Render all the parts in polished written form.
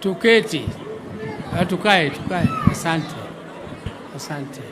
Tuketi. Tukae. Asante.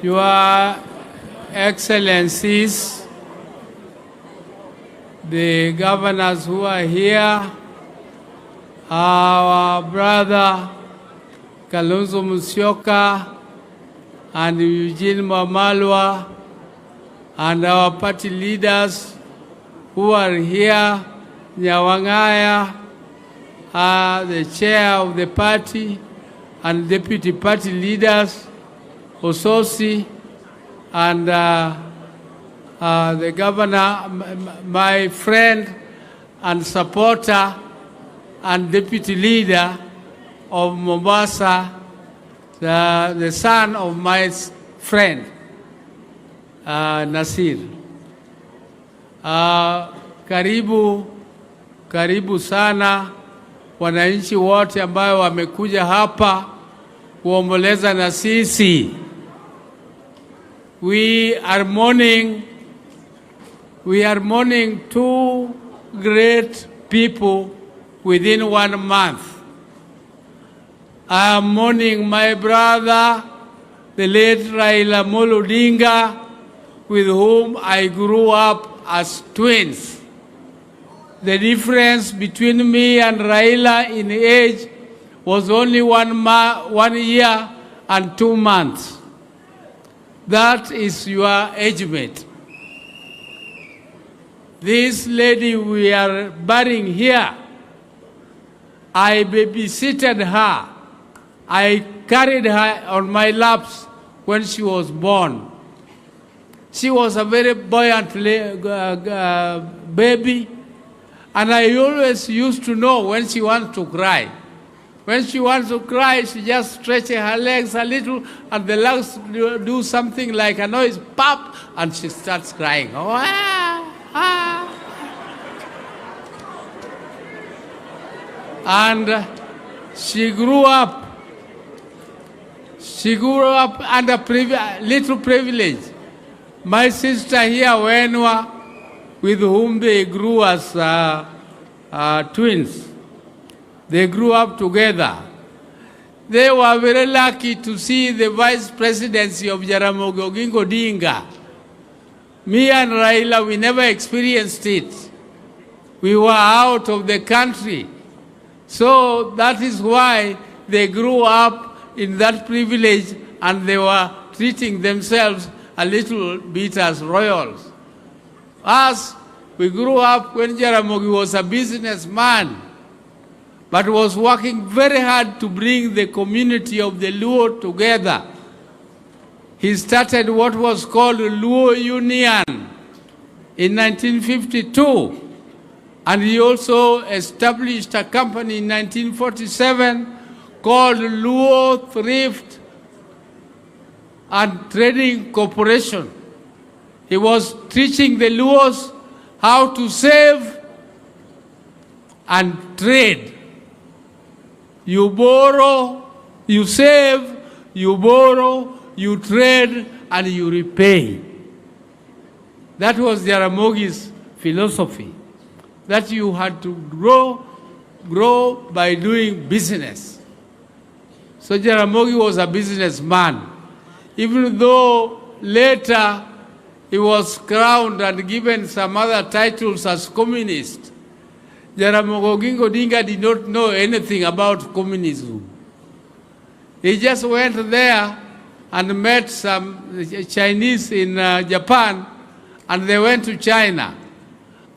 Your Excellencies, the governors who are here, our brother Kalonzo Musyoka and Eugene Wamalwa, and our party leaders who are here, Nyawangaya, the chair of the party, and deputy party leaders, Ososi, and the governor, my friend and supporter and deputy leader of Mombasa, the son of my friend, Nasir. Karibu sana wananchi wote ambao wamekuja hapa kuomboleza na sisi. We are mourning two great people within 1 month. I am mourning my brother, the late Raila Odinga, with whom I grew up as twins. The difference between me and Raila in age was only 1 year and 2 months. That is your age mate. This lady we are burying here, I babysitted her. I carried her on my laps when she was born. She was a very buoyant baby, and I always used to know when she wants to cry. When she wants to cry, she just stretches her legs a little, and the legs do something like a noise, pop, and she starts crying. Oh, And she grew up under little privilege. My sister here, Wenwa, with whom they grew as twins, they grew up together. They were very lucky to see the vice presidency of Jaramogi Odinga. Me and Raila, we never experienced it. We were out of the country. So that is why they grew up in that privilege, and they were treating themselves a little bit as royals. Us, we grew up when Jaramogi was a businessman, but was working very hard to bring the community of the Luo together. He started what was called Luo Union in 1952. And he also established a company in 1947 called Luo Thrift and Trading Corporation. He was teaching the Luos how to save and trade. You borrow, you save, you borrow, you trade, and you repay. That was Jaramogi's philosophy, that you had to grow by doing business. So Jaramogi was a businessman. Even though later he was crowned and given some other titles as communist, Jaramogi Odinga did not know anything about communism. He just went there and met some Chinese in Japan, and they went to China.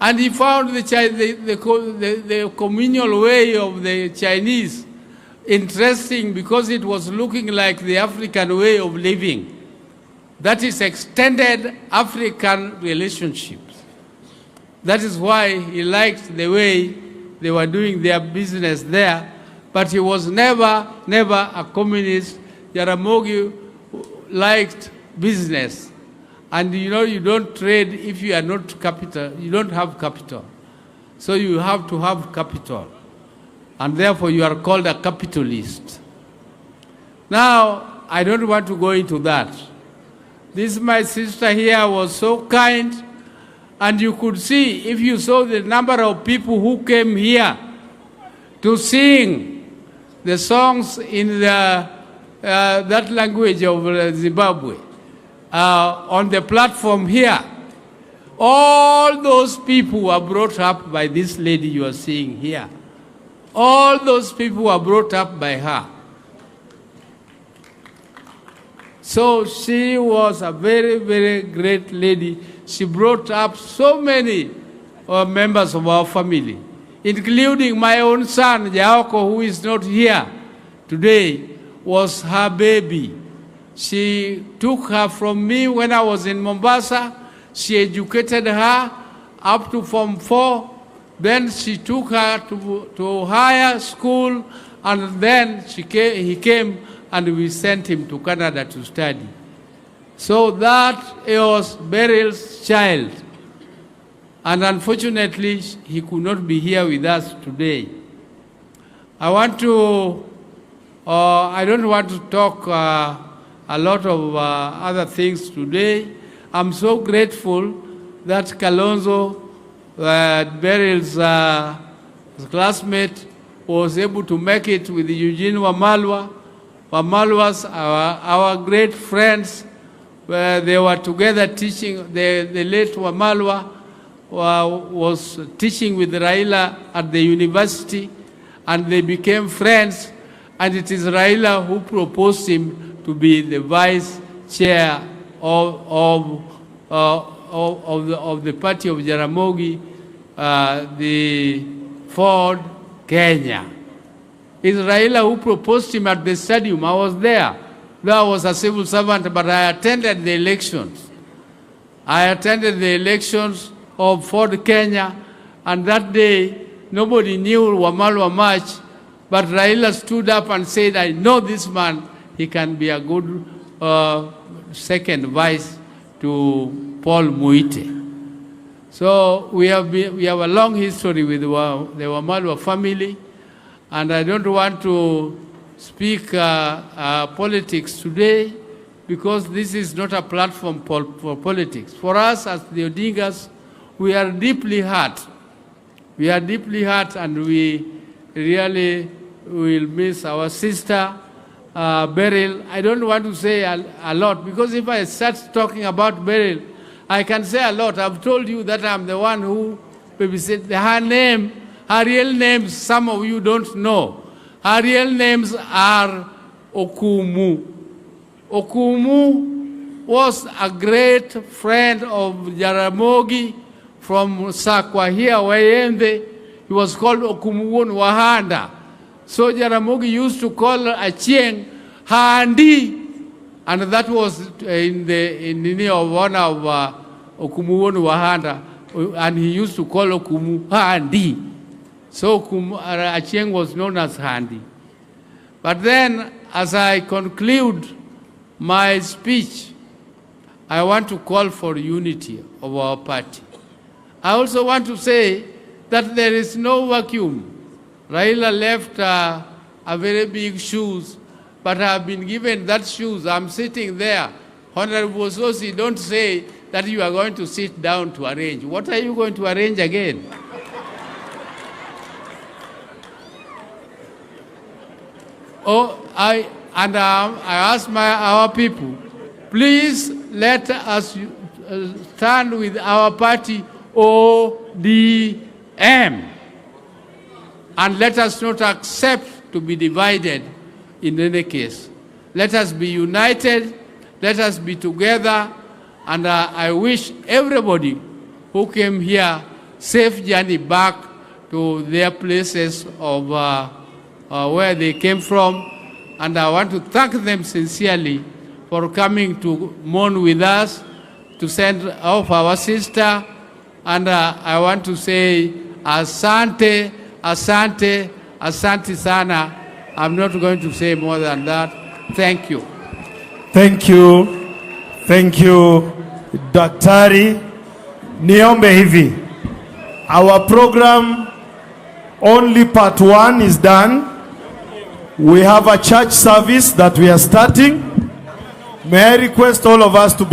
And he found the communal way of the Chinese interesting, because it was looking like the African way of living. That is extended African relationships. That is why he liked the way they were doing their business there, but he was never a communist. Jaramogi liked business. And you know, you don't trade if you are not capital, you don't have capital. So you have to have capital. And therefore you are called a capitalist. Now, I don't want to go into that. This my sister here was so kind, and you could see, if you saw the number of people who came here to sing the songs in that language of Zimbabwe on the platform here. All those people were brought up by this lady you are seeing here. All those people were brought up by her. So she was a very, very great lady. She brought up so many members of our family, including my own son, Jaoko, who is not here today, was her baby. She took her from me when I was in Mombasa. She educated her up to Form 4. Then she took her to higher school, and then he came and we sent him to Canada to study. So that was Beryl's child. And unfortunately, he could not be here with us today. I don't want to talk a lot of other things today. I'm so grateful that Kalonzo, Beryl's classmate, was able to make it with Eugene Wamalwa. Wamalwas, our great friends, where they were together teaching. The late Wamalwa was teaching with Raila at the university, and they became friends. And it is Raila who proposed him to be the vice chair of the party of Jaramogi, the Ford Kenya. It's Raila who proposed him at the stadium. I was there. I was a civil servant, but I attended the elections. I attended the elections of Ford Kenya, and that day nobody knew Wamalwa much, but Raila stood up and said, I know this man, he can be a good second vice to Paul Muite. So we have a long history with the Wamalwa family, and I don't want to speak politics today, because this is not a platform for politics. For us as the Odingas, we are deeply hurt. We are deeply hurt, and we really will miss our sister, Beryl. I don't want to say a lot, because if I start talking about Beryl, I can say a lot. I've told you that I'm the one who babysat her name. Her real names, some of you don't know. Her real names are Okumu. Okumu was a great friend of Jaramogi from Sakwa here, Wayende. He was called Okumuwon Wahanda. So Jaramogi used to call Achieng Handi, and that was in the name of one of Okumuwon Wahanda, and he used to call Okumu Handi. So Achieng was known as Handi. But then, as I conclude my speech, I want to call for unity of our party. I also want to say that there is no vacuum. Raila left a very big shoes, but I have been given that shoes. I'm sitting there. Honorable Sosi, don't say that you are going to sit down to arrange. What are you going to arrange again? I ask our people, please let us stand with our party ODM, and let us not accept to be divided in any case. Let us be united, let us be together, and I wish everybody who came here safe journey back to their places of where they came from, and I want to thank them sincerely for coming to mourn with us, to send off our sister, and I want to say asante, asante, asante sana. I'm not going to say more than that. Thank you. Thank you. Thank you, Daktari. Niombe hivi. Our program, only part 1 is done. We have a church service that we are starting. May I request all of us to be